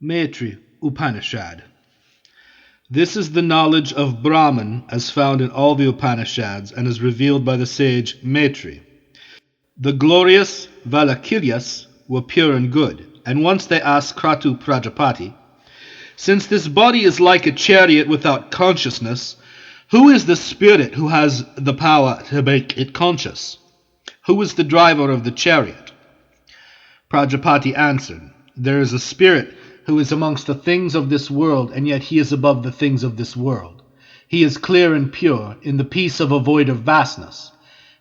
Maitri Upanisad. This is the knowledge of Brahman as found in all the Upanishads and is revealed by the sage Maitri. The glorious Valakiryas were pure and good, and once they asked Kratu Prajapati, "Since this body is like a chariot without consciousness, who is the spirit who has the power to make it conscious? Who is the driver of the chariot?" Prajapati answered, "There is a spirit who is amongst the things of this world, and yet he is above the things of this world. He is clear and pure, in the peace of a void of vastness.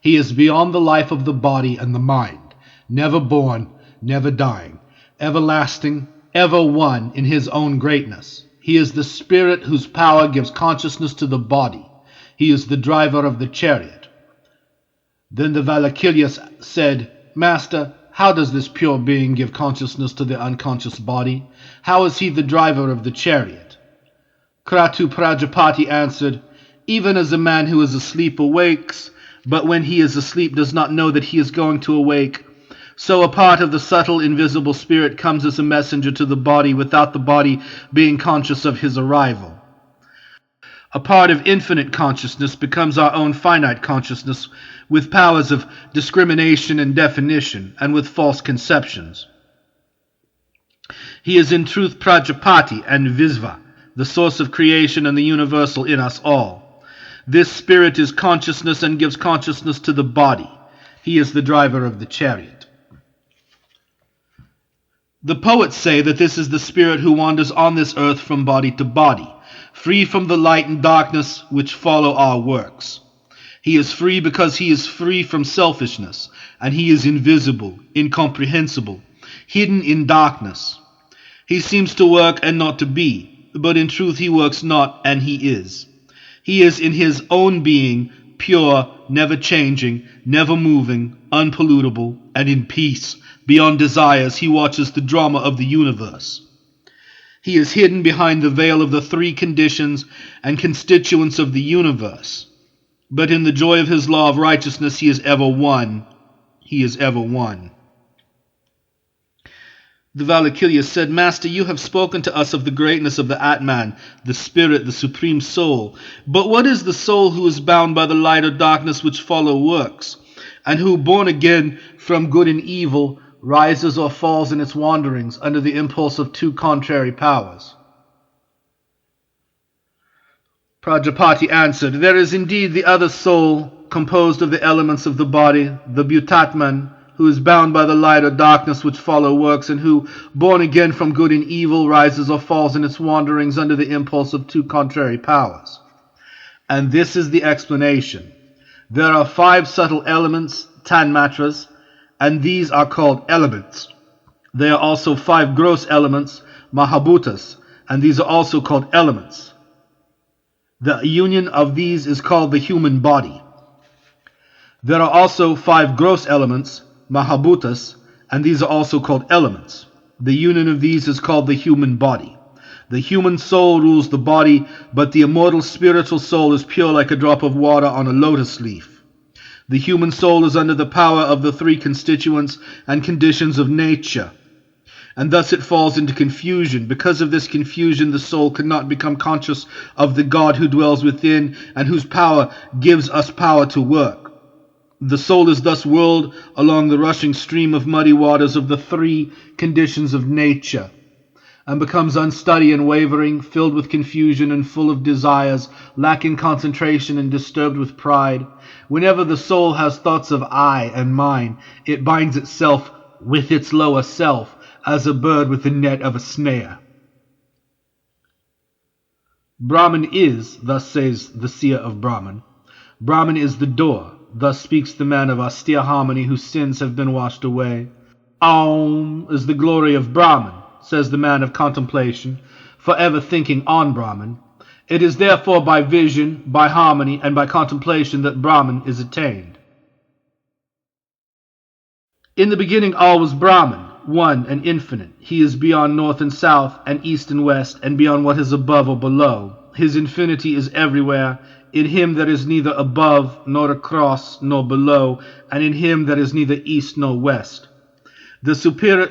He is beyond the life of the body and the mind, never born, never dying, everlasting, ever one in his own greatness. He is the spirit whose power gives consciousness to the body. He is the driver of the chariot." Then the Valakiryas said, "Master, how does this pure being give consciousness to the unconscious body? How is he the driver of the chariot?" Kratu Prajapati answered, "Even as a man who is asleep awakes, but when he is asleep does not know that he is going to awake, so a part of the subtle invisible spirit comes as a messenger to the body without the body being conscious of his arrival. A part of infinite consciousness becomes our own finite consciousness, with powers of discrimination and definition, and with false conceptions. He is in truth Prajapati and Visva, the source of creation and the universal in us all. This spirit is consciousness and gives consciousness to the body. He is the driver of the chariot." The poets say that this is the spirit who wanders on this earth from body to body, free from the light and darkness which follow our works. He is free because he is free from selfishness, and he is invisible, incomprehensible, hidden in darkness. He seems to work and not to be, but in truth he works not and he is. He is in his own being, pure, never changing, never moving, unpollutable, and in peace. Beyond desires, he watches the drama of the universe. He is hidden behind the veil of the three conditions and constituents of the universe. But in the joy of his law of righteousness, he is ever one. He is ever one. The Valakiryas said, "Master, you have spoken to us of the greatness of the Atman, the spirit, the supreme soul. But what is the soul who is bound by the light or darkness which follow works, and who, born again from good and evil, rises or falls in its wanderings under the impulse of two contrary powers?" Prajapati answered, "There is indeed the other soul, composed of the elements of the body, the Bhutatman, who is bound by the light or darkness which follow works, and who, born again from good and evil, rises or falls in its wanderings under the impulse of two contrary powers." And this is the explanation. There are 5 subtle elements, tanmatras, and these are called elements. There are also 5 gross elements, mahabhutas, and these are also called elements. The union of these is called the human body. There are also 5 gross elements, mahabhutas, and these are also called elements. The union of these is called the human body. The human soul rules the body, but the immortal spiritual soul is pure like a drop of water on a lotus leaf. The human soul is under the power of the 3 constituents and conditions of nature, and thus it falls into confusion. Because of this confusion, the soul cannot become conscious of the God who dwells within and whose power gives us power to work. The soul is thus whirled along the rushing stream of muddy waters of the 3 conditions of nature, and becomes unsteady and wavering, filled with confusion and full of desires, lacking concentration and disturbed with pride. Whenever the soul has thoughts of I and mine, it binds itself with its lower self, as a bird with the net of a snare. Brahman is, thus says the seer of Brahman, Brahman is the door. Thus speaks the man of austere harmony whose sins have been washed away. Aum is the glory of Brahman, says the man of contemplation, forever thinking on Brahman. It is therefore by vision, by harmony, and by contemplation that Brahman is attained. In the beginning all was Brahman, one and infinite. He is beyond north and south, and east and west, and beyond what is above or below. His infinity is everywhere. In him there is neither above, nor across, nor below, and in him there is neither east nor west. The superior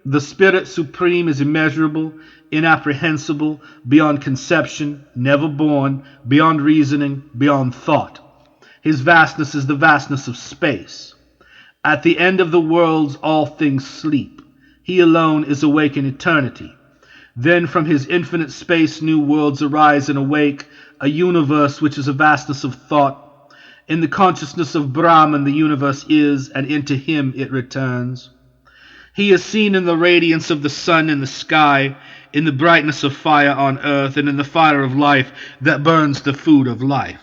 The Spirit Supreme is immeasurable, inapprehensible, beyond conception, never born, beyond reasoning, beyond thought. His vastness is the vastness of space. At the end of the worlds all things sleep. He alone is awake in eternity. Then from his infinite space new worlds arise and awake, a universe which is a vastness of thought. In the consciousness of Brahman the universe is, and into him it returns. He is seen in the radiance of the sun in the sky, in the brightness of fire on earth, and in the fire of life that burns the food of life.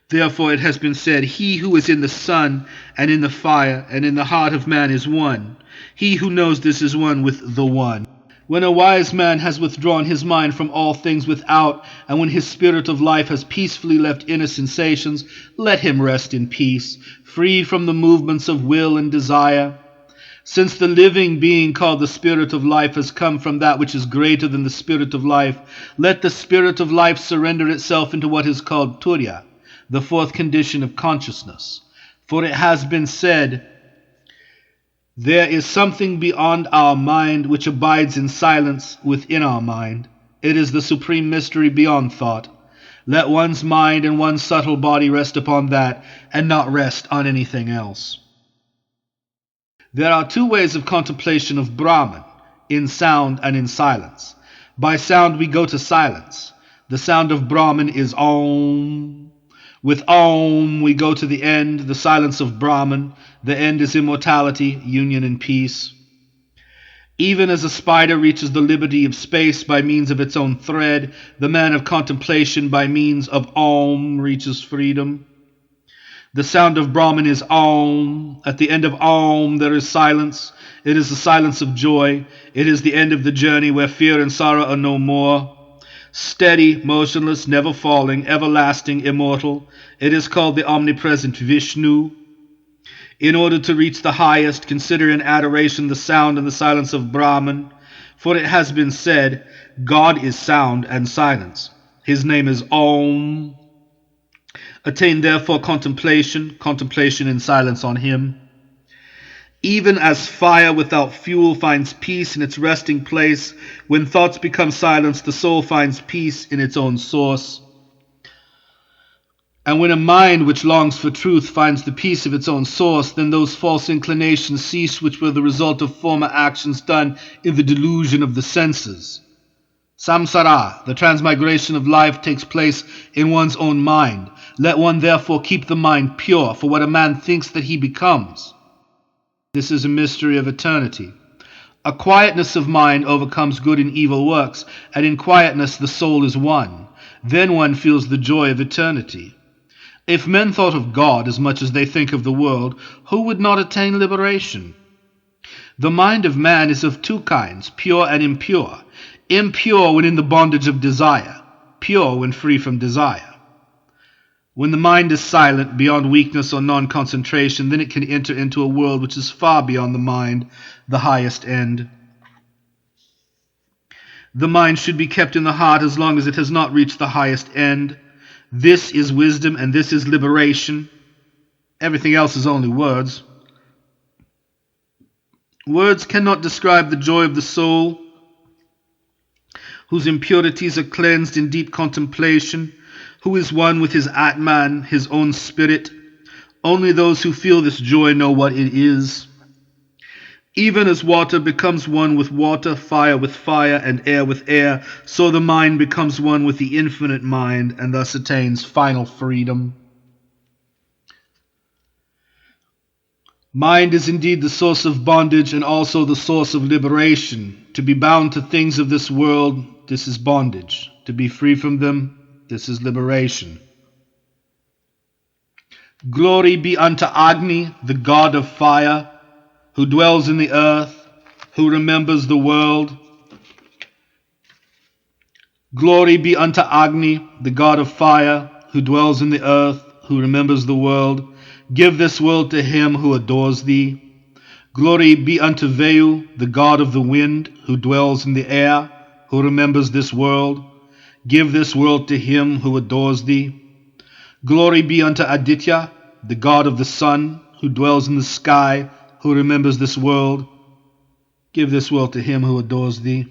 Therefore it has been said, he who is in the sun and in the fire and in the heart of man is one. He who knows this is one with the One. When a wise man has withdrawn his mind from all things without, and when his spirit of life has peacefully left inner sensations, let him rest in peace, free from the movements of will and desire. Since the living being called the spirit of life has come from that which is greater than the spirit of life, let the spirit of life surrender itself into what is called Turiya, the fourth condition of consciousness. For it has been said, there is something beyond our mind which abides in silence within our mind. It is the supreme mystery beyond thought. Let one's mind and one's subtle body rest upon that, and not rest on anything else. There are two ways of contemplation of Brahman, in sound and in silence. By sound we go to silence. The sound of Brahman is Om. With Om we go to the end, the silence of Brahman. The end is immortality, union and peace. Even as a spider reaches the liberty of space by means of its own thread, the man of contemplation by means of Om reaches freedom. The sound of Brahman is Om. At the end of Om there is silence. It is the silence of joy. It is the end of the journey where fear and sorrow are no more. Steady, motionless, never falling, everlasting, immortal. It is called the omnipresent Vishnu. In order to reach the highest, consider in adoration the sound and the silence of Brahman. For it has been said, God is sound and silence. His name is Om. Attain therefore contemplation in silence on him. Even as fire without fuel finds peace in its resting place, when thoughts become silenced, the soul finds peace in its own source. And when a mind which longs for truth finds the peace of its own source, then those false inclinations cease which were the result of former actions done in the delusion of the senses. Samsara, the transmigration of life, takes place in one's own mind. Let one therefore keep the mind pure, for what a man thinks that he becomes. This is a mystery of eternity. A quietness of mind overcomes good and evil works, and in quietness the soul is one. Then one feels the joy of eternity. If men thought of God as much as they think of the world, who would not attain liberation? The mind of man is of two kinds, pure and impure. Impure when in the bondage of desire, pure when free from desire. When the mind is silent, beyond weakness or non-concentration, then it can enter into a world which is far beyond the mind, the highest end. The mind should be kept in the heart as long as it has not reached the highest end. This is wisdom and this is liberation. Everything else is only words. Words cannot describe the joy of the soul, whose impurities are cleansed in deep contemplation, who is one with his Atman, his own spirit. Only those who feel this joy know what it is. Even as water becomes one with water, fire with fire, and air with air, so the mind becomes one with the infinite mind, and thus attains final freedom. Mind is indeed the source of bondage and also the source of liberation. To be bound to things of this world, this is bondage. To be free from them, this is liberation. Glory be unto Agni, the god of fire, who dwells in the earth, who remembers the world. Glory be unto Agni, the god of fire, who dwells in the earth, who remembers the world. Give this world to him who adores thee. Glory be unto Vayu, the god of the wind, who dwells in the air, who remembers this world. Give this world to him who adores thee. Glory be unto Aditya, the god of the sun, who dwells in the sky, who remembers this world, give this world to him who adores thee.